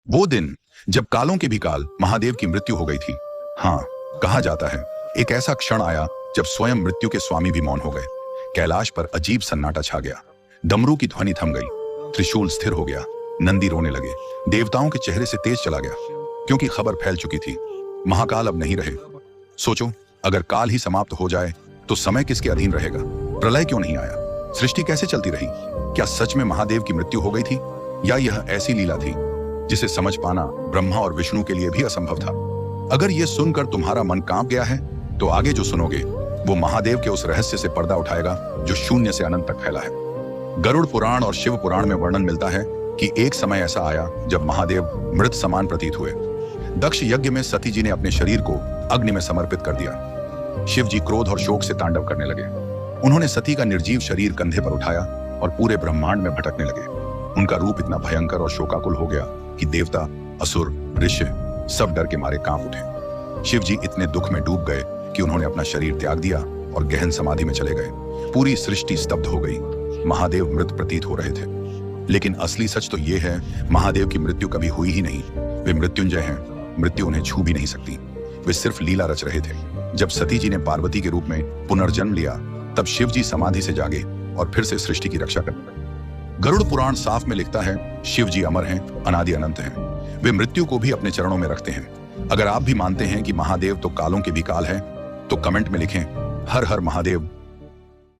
वो दिन जब कालों के भी काल महादेव की मृत्यु हो गई थी। हाँ, कहा जाता है एक ऐसा क्षण आया जब स्वयं मृत्यु के स्वामी भी मौन हो गए। कैलाश पर अजीब सन्नाटा छा गया। डमरू की ध्वनि थम गई, त्रिशूल स्थिर हो गया, नंदी रोने लगे, देवताओं के चेहरे से तेज चला गया, क्योंकि खबर फैल चुकी थी, महाकाल अब नहीं रहे। सोचो, अगर काल ही समाप्त हो जाए तो समय किसके अधीन रहेगा? प्रलय क्यों नहीं आया? सृष्टि कैसे चलती रही? क्या सच में महादेव की मृत्यु हो गई थी, या यह ऐसी लीला थी जिसे समझ पाना ब्रह्मा और विष्णु के लिए भी असंभव था? अगर यह सुनकर तुम्हारा मन कांप गया है तो आगे जो सुनोगे वो महादेव के उस रहस्य से पर्दा उठाएगा जो शून्य से अनंत तक फैला है। गरुड़ पुराण और शिव पुराण में वर्णन मिलता है कि एक समय ऐसा आया जब महादेव मृत समान प्रतीत हुए। दक्ष यज्ञ में सती जी ने अपने शरीर को अग्नि में समर्पित कर दिया। शिव जी क्रोध और शोक से तांडव करने लगे। उन्होंने सती का निर्जीव शरीर कंधे पर उठाया और पूरे ब्रह्मांड में भटकने लगे। उनका रूप इतना भयंकर और शोकाकुल हो गया कि देवता, असुर, ऋषि सब डर के मारे कांप उठे। शिव जी इतने दुख में डूब गए कि उन्होंने अपना शरीर त्याग दिया और गहन समाधि में चले गए। पूरी सृष्टि स्तब्ध हो गई। महादेव मृत प्रतीत हो रहे थे, लेकिन असली सच तो यह है, महादेव की मृत्यु कभी हुई ही नहीं। वे मृत्युंजय हैं, मृत्यु उन्हें छू भी नहीं सकती। वे सिर्फ लीला रच रहे थे। जब सती जी ने पार्वती के रूप में पुनर्जन्म लिया, तब शिव जी समाधि से जागे और फिर से सृष्टि की रक्षा करने लगे। गरुड़ पुराण साफ में लिखता है, शिव जी अमर हैं, अनादि अनंत हैं। वे मृत्यु को भी अपने चरणों में रखते हैं। अगर आप भी मानते हैं कि महादेव तो कालों के भी काल है, तो कमेंट में लिखें, हर हर महादेव।